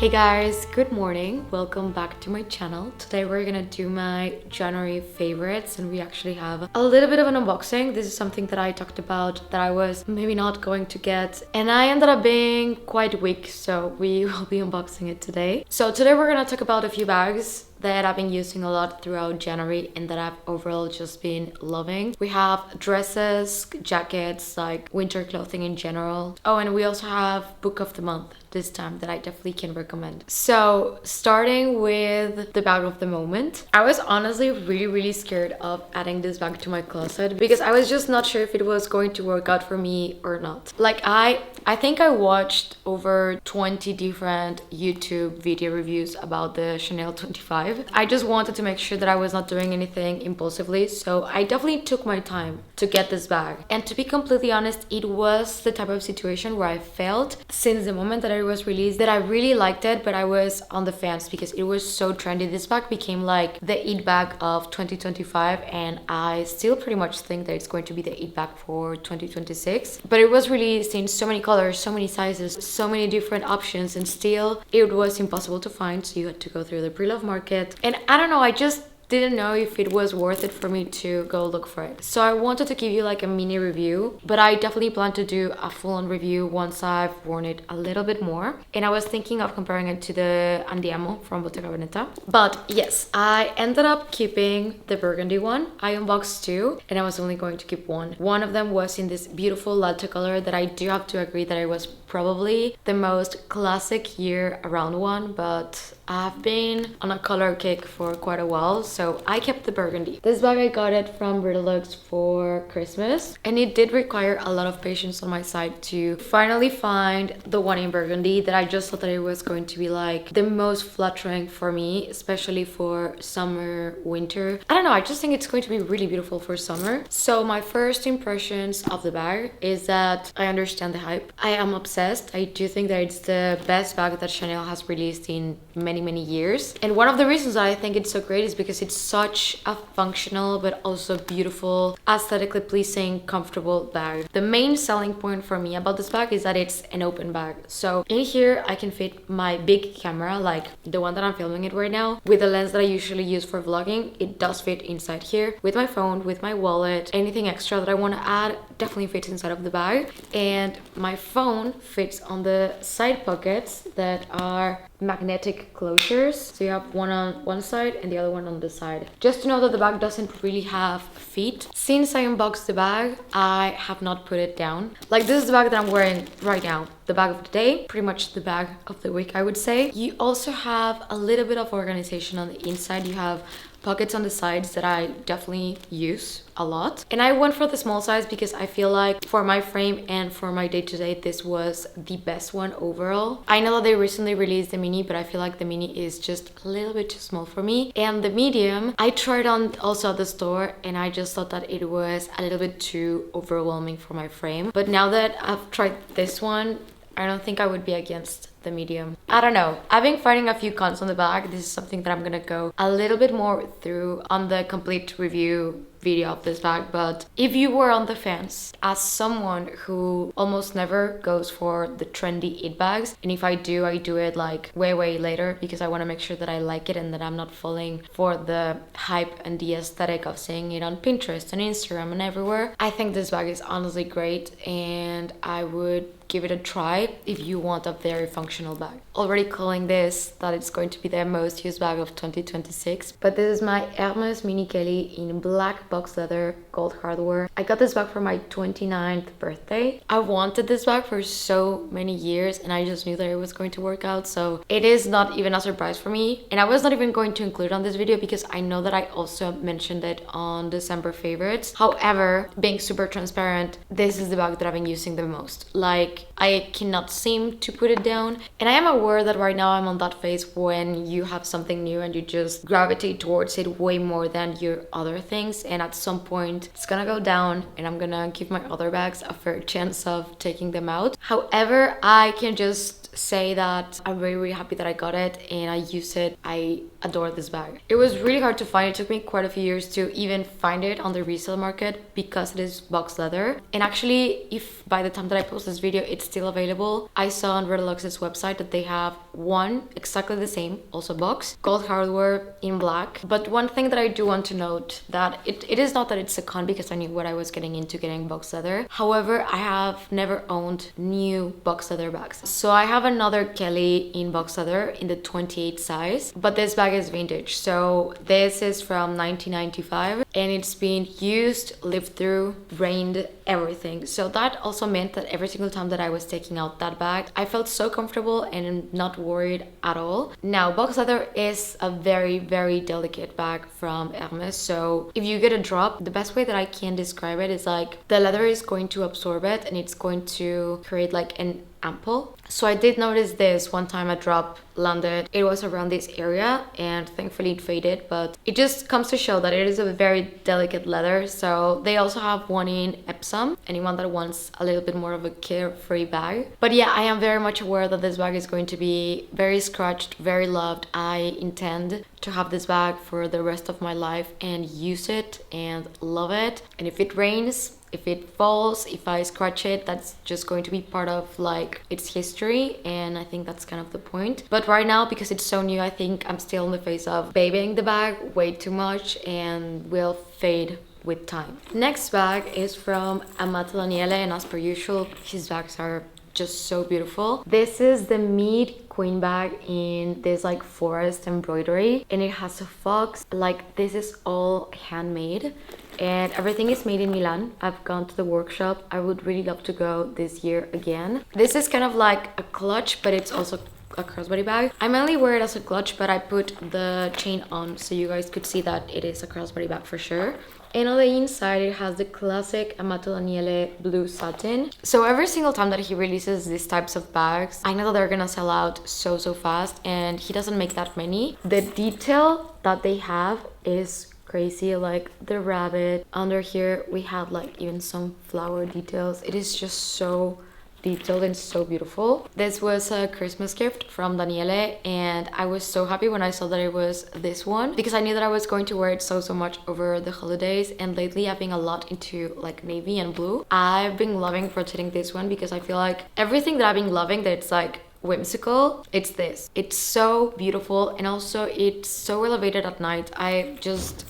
Hey guys, good morning. Welcome back to my channel. Today we're gonna do my January favorites and we actually have a little bit of an unboxing. This is something that I talked about that I was maybe not going to get and I ended up being quite weak, so we will be unboxing it today. So today we're gonna talk about a few bags that I've been using a lot throughout January and that I've overall just been loving. We have dresses, jackets, like winter clothing in general. Oh, and we also have book of the month this time that I definitely can recommend. So starting with the bag of the moment, I was honestly really scared of adding this bag to my closet because I was just not sure if it was going to work out for me or not. Like I think I watched over 20 different YouTube video reviews about the Chanel 25. I just wanted to make sure that I was not doing anything impulsively, so I definitely took my time to get this bag. And to be completely honest, it was the type of situation where I felt since the moment that it was released that I really liked it, but I was on the fence because it was so trendy. This bag became like the it bag of 2025 and I still pretty much think that it's going to be the it bag for 2026. But it was released in so many colors, so many sizes, so many different options, and still it was impossible to find, so you had to go through the pre-love market. And I don't know, I just didn't know if it was worth it for me to go look for it. So I wanted to give you like a mini review, but I definitely plan to do a full-on review once I've worn it a little bit more. And I was thinking of comparing it to the Andiamo from Bottega Veneta. But yes, I ended up keeping the burgundy one. I unboxed two and I was only going to keep one. One of them was in this beautiful latte color that I do have to agree that it was probably the most classic year-round one, but I've been on a color kick for quite a while, so I kept the burgundy. This bag, I got it from Redeluxe for Christmas, and it did require a lot of patience on my side to finally find the one in burgundy that I just thought that it was going to be like the most flattering for me, especially for summer, winter. I don't know, I just think it's going to be really beautiful for summer. So my first impressions of the bag is that I understand the hype. I am obsessed. I do think that it's the best bag that Chanel has released in many years, and one of the reasons that I think it's so great is because it's such a functional but also beautiful, aesthetically pleasing, comfortable bag. The main selling point for me about this bag is that it's an open bag, so in here I can fit my big camera, like the one that I'm filming it right now, with the lens that I usually use for vlogging. It does fit inside here with my phone, with my wallet. Anything extra that I want to add definitely fits inside of the bag, and my phone fits on the side pockets that are magnetic closures, so you have one on one side and the other one on the side. Just to know that the bag doesn't really have feet. Since I unboxed the bag, I have not put it down. Like, this is the bag that I'm wearing right now, the bag of the day, pretty much the bag of the week, I would say. You also have a little bit of organization on the inside. You have pockets on the sides that I definitely use a lot, and I went for the small size because I feel like for my frame and for my day-to-day this was the best one overall. I know that they recently released the mini, but I feel like the mini is just a little bit too small for me, and the medium I tried on also at the store and I just thought that it was a little bit too overwhelming for my frame. But now that I've tried this one, I don't think I would be against the medium. I don't know, I've been finding a few cons on the bag. This is something that I'm gonna go a little bit more through on the complete review video of this bag. But if you were on the fence, as someone who almost never goes for the trendy it bags, and if I do it like way later because I want to make sure that I like it and that I'm not falling for the hype and the aesthetic of seeing it on Pinterest and Instagram and everywhere, I think this bag is honestly great and I would give it a try if you want a very functional bag. Already calling this that it's going to be the most used bag of 2026, but this is my Hermès Mini Kelly in black box leather, gold hardware. I got this bag for my 29th birthday. I wanted this bag for so many years and I just knew that it was going to work out, so it is not even a surprise for me, and I was not even going to include it on this video because I know that I also mentioned it on December favorites. However, being super transparent, this is the bag that I've been using the most. Like, I cannot seem to put it down, and I am aware that right now I'm on that phase when you have something new and you just gravitate towards it way more than your other things, and at some point it's gonna go down and I'm gonna give my other bags a fair chance of taking them out. However, I can just say that I'm really happy that I got it and I use it. I adore this bag. It was really hard to find. It took me quite a few years to even find it on the resale market because it is box leather. And actually, if by the time that I post this video it's still available, I saw on Redeluxe's website that they have one exactly the same, also box, gold hardware in black. But one thing that I do want to note, that it is not that it's a con, because I knew what I was getting into getting box leather. However, I have never owned new box leather bags. So I have another Kelly in box leather in the 28 size, but this bag is vintage. So this is from 1995 and it's been used, lived through, rained, everything. So that also meant that every single time that I was taking out that bag, I felt so comfortable and not worried at all. Now, box leather is a very delicate bag from Hermès. So if you get a drop, the best way that I can describe it is like the leather is going to absorb it and it's going to create like an ample. So I did notice this one time a drop landed. It was around this area and thankfully it faded, but it just comes to show that it is a very delicate leather. So they also have one in Epsom, anyone that wants a little bit more of a carefree bag. But yeah, I am very much aware that this bag is going to be very scratched, very loved. I intend to have this bag for the rest of my life and use it and love it. And if it rains, if it falls, if I scratch it, that's just going to be part of like its history, and I think that's kind of the point. But right now, because it's so new, I think I'm still in the phase of babying the bag way too much and will fade with time. Next bag is from Amato Daniele, and as per usual, his bags are just so beautiful. This is the Mead Queen bag in this like forest embroidery, and it has a fox. Like, this is all handmade and everything is made in Milan. I've gone to the workshop. I would really love to go this year again. This is kind of like a clutch, but it's also a crossbody bag. I mainly wear it as a clutch, but I put the chain on so you guys could see that it is a crossbody bag for sure. And on the inside, it has the classic Amato Daniele blue satin. So every single time that he releases these types of bags, I know that they're gonna sell out so fast, and he doesn't make that many. The detail that they have is crazy. Like the rabbit under here, we have like even some flower details. It is just so detailed and so beautiful. This was a Christmas gift from Daniele, and I was so happy when I saw that it was this one, because I knew that I was going to wear it so much over the holidays. And lately I've been a lot into like navy and blue. I've been loving rotating this one because I feel like everything that I've been loving that's like whimsical, it's this. It's so beautiful, and also it's so elevated at night. I just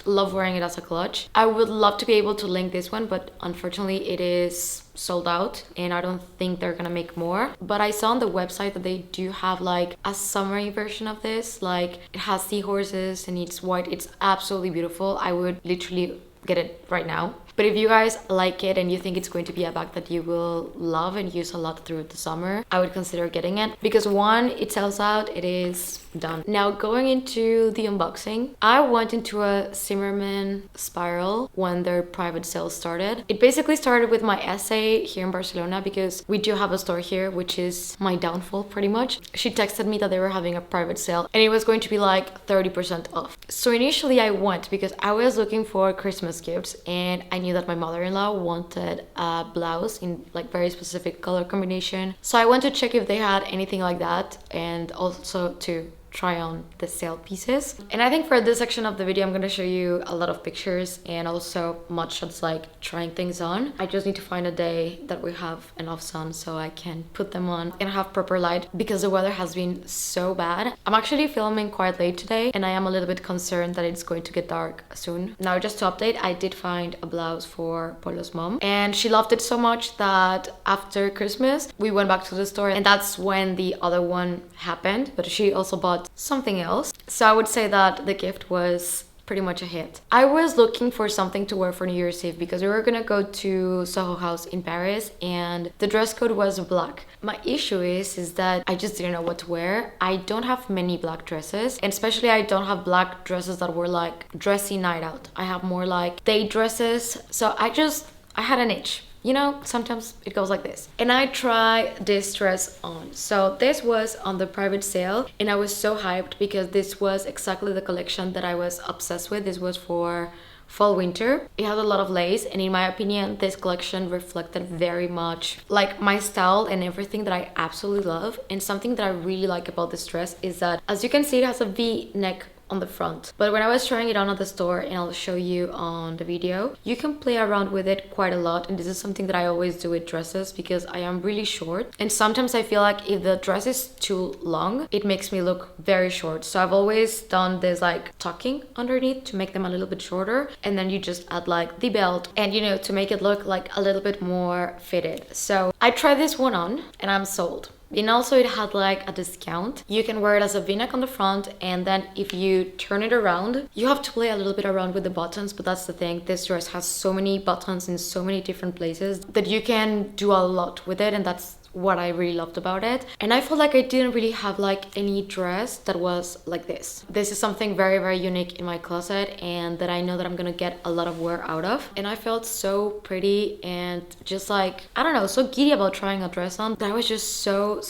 love wearing it as a clutch. I would love to be able to link this one, but unfortunately it is sold out and I don't think they're gonna make more. But I saw on the website that they do have like a summery version of this. Like, it has seahorses and it's white. It's absolutely beautiful. I would literally get it right now. But if you guys like it and you think it's going to be a bag that you will love and use a lot through the summer, I would consider getting it, because one, it sells out, it is done. Now, going into the unboxing, I went into a Zimmermann spiral when their private sale started. It basically started with my essay here in Barcelona, because we do have a store here, which is my downfall pretty much. She texted me that they were having a private sale and it was going to be like 30% off. So initially I went because I was looking for Christmas gifts, and I knew that my mother-in-law wanted a blouse in like very specific color combination. So I went to check if they had anything like that, and also to try on the sale pieces. And I think for this section of the video, I'm going to show you a lot of pictures and also mud shots, like trying things on. I just need to find a day that we have enough sun so I can put them on and have proper light, because the weather has been so bad. I'm actually filming quite late today and I am a little bit concerned that it's going to get dark soon. Now, just to update, I did find a blouse for Polo's mom, and she loved it so much that after Christmas we went back to the store, and that's when the other one happened. But she also bought something else, so I would say that the gift was pretty much a hit. I was looking for something to wear for New Year's Eve because we were gonna go to Soho House in Paris and the dress code was black. My issue is that I just didn't know what to wear. I don't have many black dresses, and especially I don't have black dresses that were like dressy night out. I have more like day dresses, so I had an itch. You know, sometimes it goes like this. And I tried this dress on. So this was on the private sale and I was so hyped because this was exactly the collection that I was obsessed with. This was for fall winter. It has a lot of lace, and in my opinion this collection reflected very much like my style and everything that I absolutely love. And something that I really like about this dress is that, as you can see, it has a V-neck on the front, but when I was trying it on at the store, and I'll show you on the video, you can play around with it quite a lot. And this is something that I always do with dresses because I am really short, and sometimes I feel like if the dress is too long it makes me look very short. So I've always done this like tucking underneath to make them a little bit shorter, and then you just add like the belt, and you know, to make it look like a little bit more fitted. So I tried this one on and I'm sold. And also it had like a discount. You can wear it as a v-neck on the front, and then if you turn it around, you have to play a little bit around with the buttons. But that's the thing, this dress has so many buttons in so many different places that you can do a lot with it, and that's what I really loved about it. And I felt like I didn't really have like any dress that was like this. This is something very, very unique in my closet, and that I know that I'm gonna get a lot of wear out of. And I felt so pretty and just like, I don't know, so giddy about trying a dress on that I was just so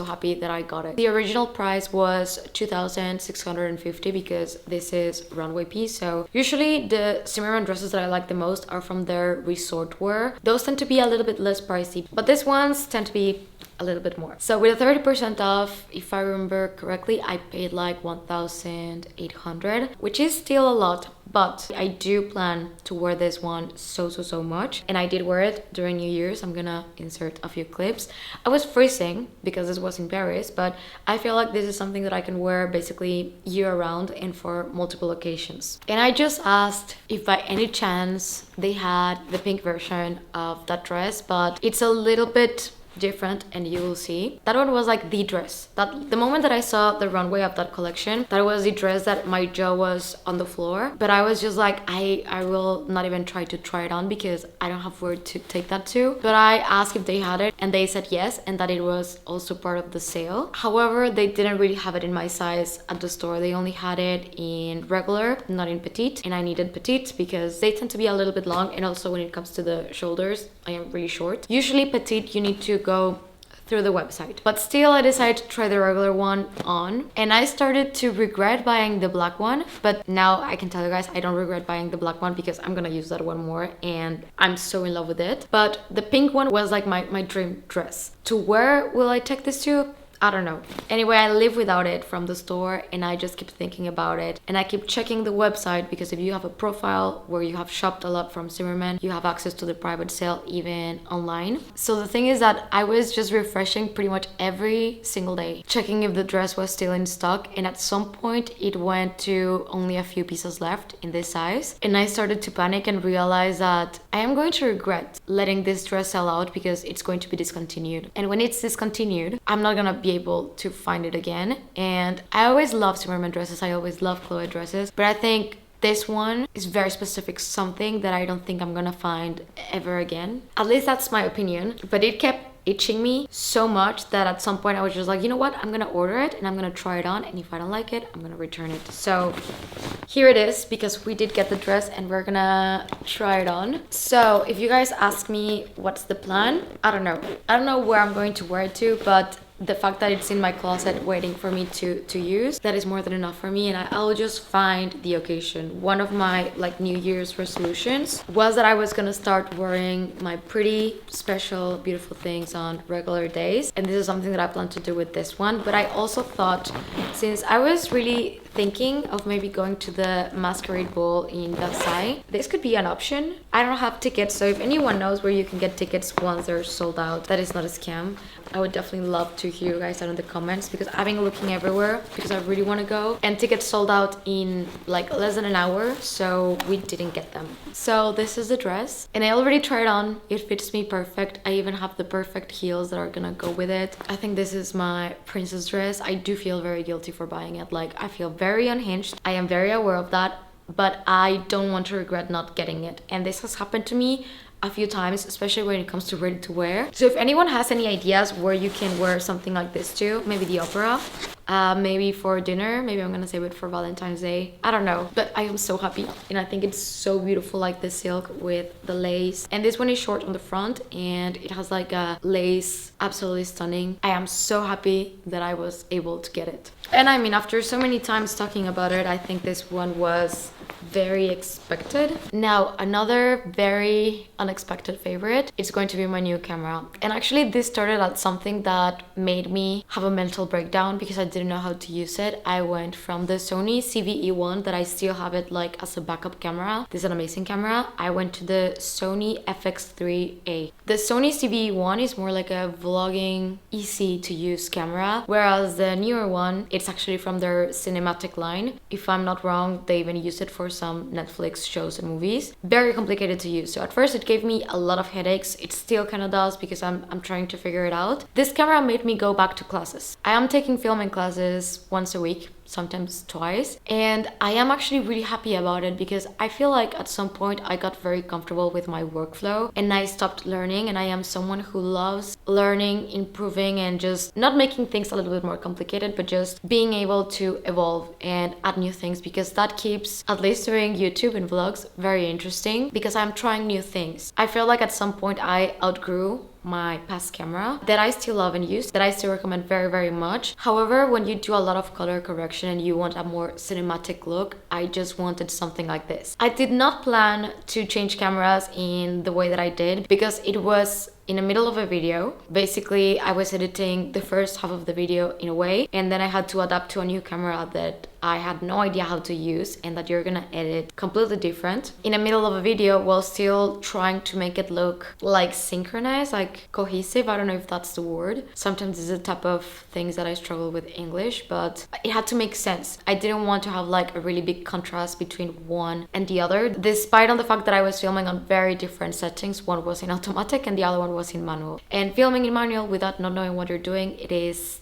happy that I got it. The original price was 2,650 because this is runway piece. So usually the Zimmermann dresses that I like the most are from their resort wear. Those tend to be a little bit less pricey, but these ones tend to be a little bit more. So with a 30% off, if I remember correctly, I paid like 1,800, which is still a lot, but I do plan to wear this one so much. And I did wear it during New Year's. I'm gonna insert a few clips. I was freezing because this was in Paris, but I feel like this is something that I can wear basically year round and for multiple occasions. And I just asked if by any chance they had the pink version of that dress, but it's a little bit different, and you will see. That one was like the dress. That the moment that I saw the runway of that collection, that was the dress that my jaw was on the floor. But I was just like, I will not even try it on because I don't have where to take that to. But I asked if they had it, and they said yes, and that it was also part of the sale. However, they didn't really have it in my size at the store. They only had it in regular, not in petite, and I needed petite because they tend to be a little bit long, and also when it comes to the shoulders, I am really short. Usually petite, you need to go through the website, but still I decided to try the regular one on, and I started to regret buying the black one. But now I can tell you guys, I don't regret buying the black one because I'm gonna use that one more, and I'm so in love with it. But the pink one was like my dream dress. To where will I take this to? I don't know. Anyway, I live without it from the store, and I just keep thinking about it, and I keep checking the website because if you have a profile where you have shopped a lot from Zimmermann, you have access to the private sale even online. So the thing is that I was just refreshing pretty much every single day, checking if the dress was still in stock, and at some point it went to only a few pieces left in this size, and I started to panic and realize that I am going to regret letting this dress sell out because it's going to be discontinued. And when it's discontinued, I'm not gonna be able to find it again. And I always love Zimmermann dresses, I always love Chloe dresses, but I think this one is very specific, something that I don't think I'm gonna find ever again. At least that's my opinion. But it kept itching me so much that at some point I was just like, you know what, I'm gonna order it and I'm gonna try it on, and if I don't like it, I'm gonna return it. So here it is, because we did get the dress and we're gonna try it on. So if you guys ask me what's the plan, I don't know where I'm going to wear it to, but the fact that it's in my closet waiting for me to use, that is more than enough for me, and I'll just find the occasion. One of my like New Year's resolutions was that I was gonna start wearing my pretty special beautiful things on regular days, and this is something that I plan to do with this one. But I also thought, since I was really thinking of maybe going to the masquerade ball in Versailles, this could be an option. I don't have tickets, so if anyone knows where you can get tickets once they're sold out, that is not a scam, I would definitely love to hear you guys out in the comments, because I've been looking everywhere because I really want to go, and tickets sold out in like less than an hour, so we didn't get them. So this is the dress, and I already tried it on. It fits me perfect. I even have the perfect heels that are gonna go with it. I think this is my princess dress. I do feel very guilty for buying it. Like, I feel very unhinged. I am very aware of that, but I don't want to regret not getting it. And this has happened to me a few times, especially when it comes to ready to wear. So if anyone has any ideas where you can wear something like this to, maybe the opera, maybe for dinner, maybe I'm gonna save it for Valentine's Day, I don't know, but I am so happy, and I think it's so beautiful, like the silk with the lace. And this one is short on the front, and it has like a lace, absolutely stunning. I am so happy that I was able to get it. And I mean, after so many times talking about it, I think this one was very expected. Now, another very unexpected favorite is going to be my new camera. And actually this started at something that made me have a mental breakdown because I didn't know how to use it. I went from the Sony CVE1 that I still have it like as a backup camera. This is an amazing camera. I went to the Sony FX3A. The Sony CVE1 is more like a vlogging, easy to use camera, whereas the newer one, it's actually from their cinematic line. If I'm not wrong, they even use it for some Netflix shows and movies. Very complicated to use. So at first it gave me a lot of headaches. It still kind of does because I'm trying to figure it out. This camera made me go back to classes. I am taking filming classes once a week, sometimes twice, and I am actually really happy about it because I feel like at some point I got very comfortable with my workflow and I stopped learning, and I am someone who loves learning, improving, and just not making things a little bit more complicated, but just being able to evolve and add new things, because that keeps, at least doing YouTube and vlogs, very interesting because I'm trying new things. I feel like at some point I outgrew my past camera that I still love and use, that I still recommend very, very much. However, when you do a lot of color correction and you want a more cinematic look, I just wanted something like this. I did not plan to change cameras in the way that I did because it was in the middle of a video. Basically, I was editing the first half of the video in a way, and then I had to adapt to a new camera that I had no idea how to use and that you're gonna edit completely different in the middle of a video while still trying to make it look like synchronized, like cohesive. I don't know if that's the word. Sometimes it's the type of things that I struggle with English, but it had to make sense. I didn't want to have like a really big contrast between one and the other, despite on the fact that I was filming on very different settings. One was in automatic and the other one was in manual. And filming in manual without not knowing what you're doing, it is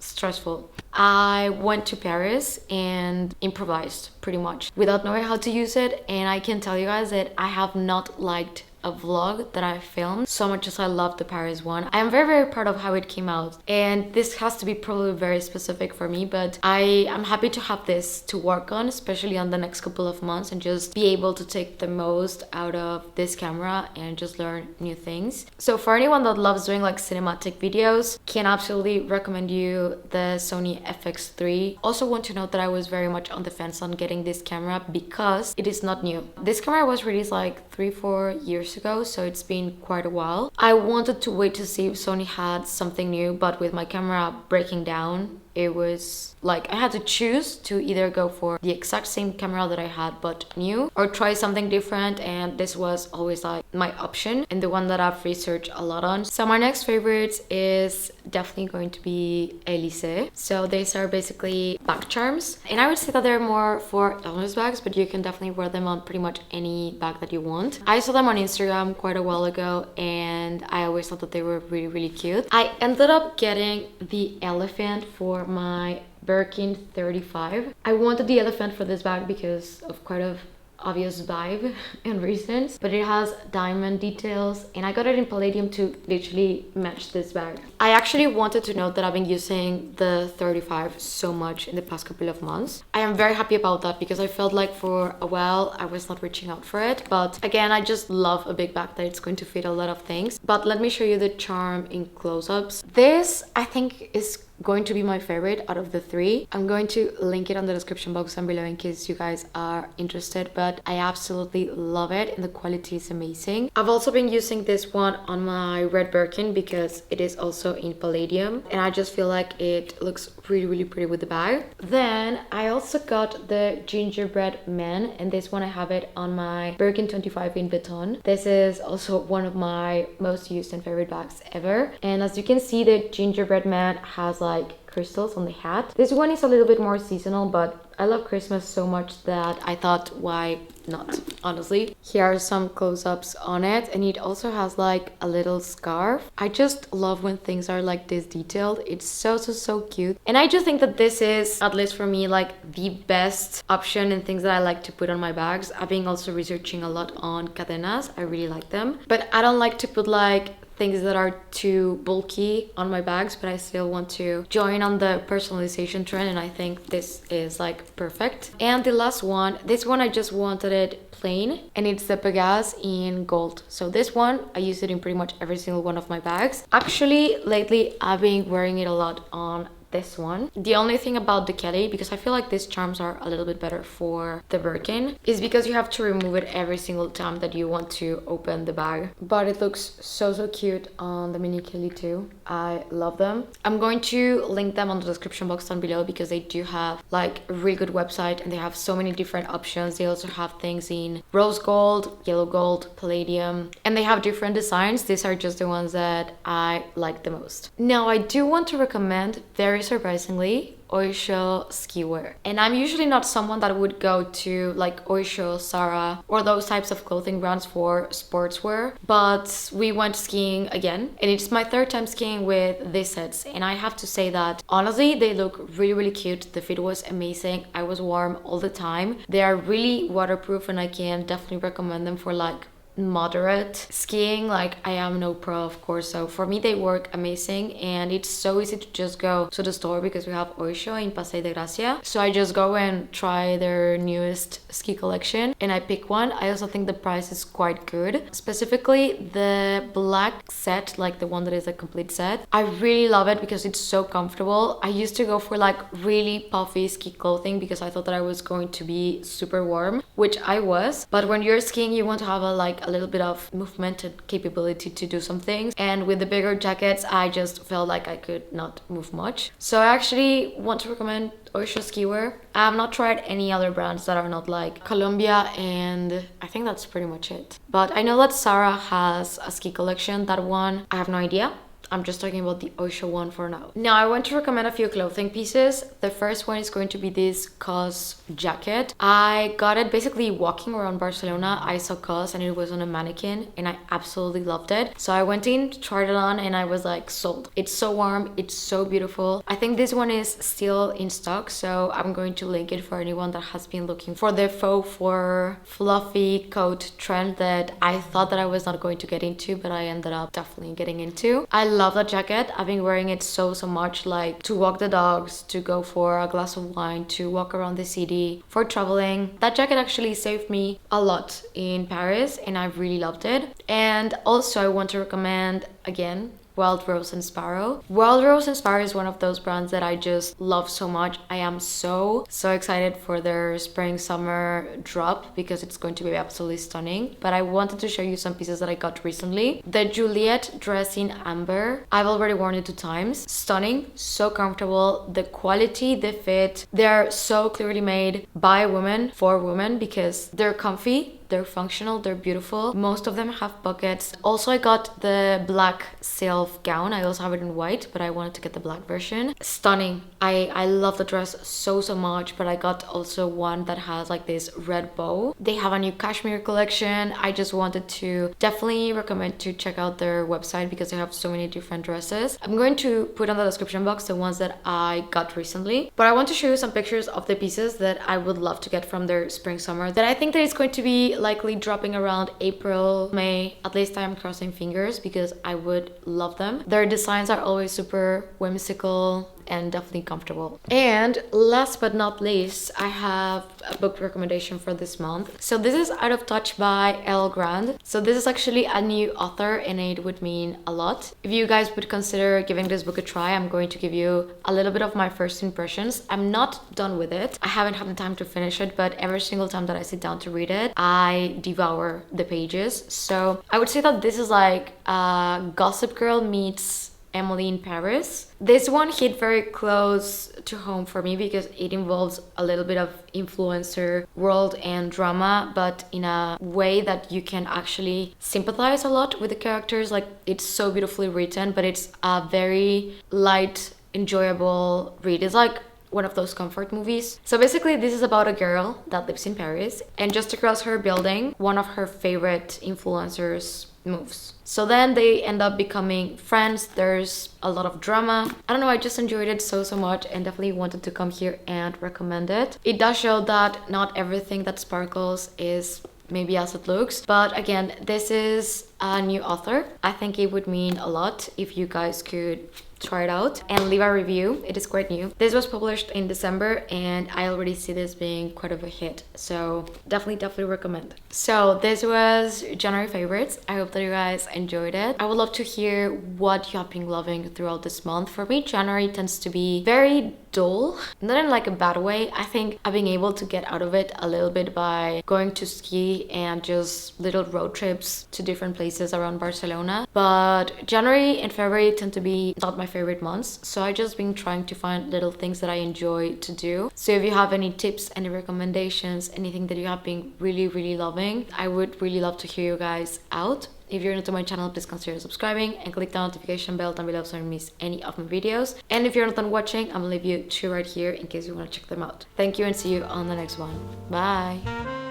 stressful. I went to Paris and improvised pretty much without knowing how to use it, and I can tell you guys that I have not liked a vlog that I filmed so much as I loved the Paris one. I am very, very proud of how it came out, and this has to be probably very specific for me, but I am happy to have this to work on, especially on the next couple of months, and just be able to take the most out of this camera and just learn new things. So for anyone that loves doing like cinematic videos, can absolutely recommend you the Sony FX3. Also want to note that I was very much on the fence on getting this camera because it is not new. This camera was released like 3-4 years ago, so it's been quite a while. I wanted to wait to see if Sony had something new, but with my camera breaking down, it was like I had to choose to either go for the exact same camera that I had but new, or try something different, and this was always like my option and the one that I've researched a lot on. So my next favorites is definitely going to be Aelysee. So these are basically bag charms, and I would say that they're more for illness bags, but you can definitely wear them on pretty much any bag that you want. I saw them on Instagram quite a while ago and I always thought that they were really, really cute. I ended up getting the elephant for my Birkin 35. I wanted the elephant for this bag because of quite a obvious vibe and reasons, but it has diamond details and I got it in palladium to literally match this bag. I actually wanted to note that I've been using the 35 so much in the past couple of months. I am very happy about that because I felt like for a while I was not reaching out for it, but again, I just love a big bag that it's going to fit a lot of things. But let me show you the charm in close-ups. This I think is going to be my favorite out of the three. I'm going to link it on the description box down below in case you guys are interested, but I absolutely love it and the quality is amazing. I've also been using this one on my red Birkin because it is also in palladium and I just feel like it looks really, really pretty with the bag. Then I also got the gingerbread man, and this one I have it on my Birkin 25 in Beton. This is also one of my most used and favorite bags ever, and as you can see, the gingerbread man has like crystals on the hat. This one is a little bit more seasonal, but I love Christmas so much that I thought, why not, honestly. Here are some close-ups on it, and it also has like a little scarf. I just love when things are like this detailed. It's so cute, and I just think that this is, at least for me, like the best option in things that I like to put on my bags. I've been also researching a lot on cadenas. I really like them, but I don't like to put like things that are too bulky on my bags, but I still want to join on the personalization trend, and I think this is like perfect. And the last one, this one I just wanted it plain, and it's the Pegasus in gold. So this one I use it in pretty much every single one of my bags. Actually lately I've been wearing it a lot on this one. The only thing about the Kelly, because I feel like these charms are a little bit better for the Birkin, is because you have to remove it every single time that you want to open the bag. But it looks so cute on the Mini Kelly too. I love them. I'm going to link them on the description box down below because they do have like a really good website and they have so many different options. They also have things in rose gold, yellow gold, palladium, and they have different designs. These are just the ones that I like the most. Now I do want to recommend, very surprisingly, Oysho Skiwear. And I'm usually not someone that would go to like Oysho, Zara, or those types of clothing brands for sportswear, but we went skiing again and it's my third time skiing with these sets, and I have to say that honestly they look really cute. The fit was amazing. I was warm all the time. They are really waterproof and I can definitely recommend them for like moderate skiing. Like I am no pro of course, so for me they work amazing, and it's so easy to just go to the store because we have Oysho in Paseo de Gracia, so I just go and try their newest ski collection and I pick one. I also think the price is quite good, specifically the black set, like the one that is a complete set. I really love it because it's so comfortable. I used to go for like really puffy ski clothing because I thought that I was going to be super warm, which I was, but when you're skiing you want to have a little bit of movement and capability to do some things, and with the bigger jackets I just felt like I could not move much. So I actually want to recommend Oysho Skiwear. I have not tried any other brands that are not like Columbia, and I think that's pretty much it. But I know that Zara has a ski collection. That one I have no idea. I'm just talking about the Oysho one for now. Now I want to recommend a few clothing pieces. The first one is going to be this COS jacket. I got it basically walking around Barcelona. I saw COS and it was on a mannequin and I absolutely loved it. So I went in, tried it on, and I was like sold. It's so warm, it's so beautiful. I think this one is still in stock, so I'm going to link it for anyone that has been looking for the faux for fluffy coat trend that I thought that I was not going to get into, but I ended up definitely getting into. I love that jacket. I've been wearing it so much, like to walk the dogs, to go for a glass of wine, to walk around the city, for traveling. That jacket actually saved me a lot in Paris and I really loved it. And also I want to recommend again Rose and Sparrow. Rose and Sparrow is one of those brands that I just love so much. I am so excited for their spring summer drop because it's going to be absolutely stunning. But I wanted to show you some pieces that I got recently. The Juliet dress in amber. I've already worn it 2 times. Stunning, so comfortable. The quality, the fit, they're so clearly made by women for women because they're comfy. They're functional, they're beautiful. Most of them have pockets. Also, I got the black silk gown. I also have it in white, but I wanted to get the black version. Stunning. I love the dress so much, but I got also one that has like this red bow. They have a new cashmere collection. I just wanted to definitely recommend to check out their website because they have so many different dresses. I'm going to put on the description box the ones that I got recently, but I want to show you some pictures of the pieces that I would love to get from their spring summer that I think that it's going to be likely dropping around April, May. At least I'm crossing fingers because I would love them. Their designs are always super whimsical and definitely comfortable. And last but not least, I have a book recommendation for this month. So this is Out of Touch by Elle Grande. So this is actually a new author and it would mean a lot. If you guys would consider giving this book a try, I'm going to give you a little bit of my first impressions. I'm not done with it. I haven't had the time to finish it, but every single time that I sit down to read it, I devour the pages. So I would say that this is like Gossip Girl meets Emily in Paris. This one hit very close to home for me because it involves a little bit of influencer world and drama, but in a way that you can actually sympathize a lot with the characters. Like, it's so beautifully written, but it's a very light, enjoyable read. It's like one of those comfort movies. So basically this is about a girl that lives in Paris, and just across her building, one of her favorite influencers moves. So then they end up becoming friends. There's a lot of drama. I don't know, I just enjoyed it so much and definitely wanted to come here and recommend it. It does show that not everything that sparkles is maybe as it looks, but again, this is a new author. I think it would mean a lot if you guys could try it out and leave a review. It is quite new. This was published in December and I already see this being quite of a hit, so definitely recommend. So this was January favorites. I hope that you guys enjoyed it. I would love to hear what you have been loving throughout this month. For me, January tends to be very dull, not in like a bad way. I think I've been able to get out of it a little bit by going to ski and just little road trips to different places around Barcelona. But January and February tend to be not my favorite months, so I just been trying to find little things that I enjoy to do. So if you have any tips, any recommendations, anything that you have been really loving, I would really love to hear you guys out. If you're new to my channel, please consider subscribing and click the notification bell down below so you don't miss any of my videos. And if you're not done watching, I'm gonna leave you two right here in case you want to check them out. Thank you and see you on the next one. Bye!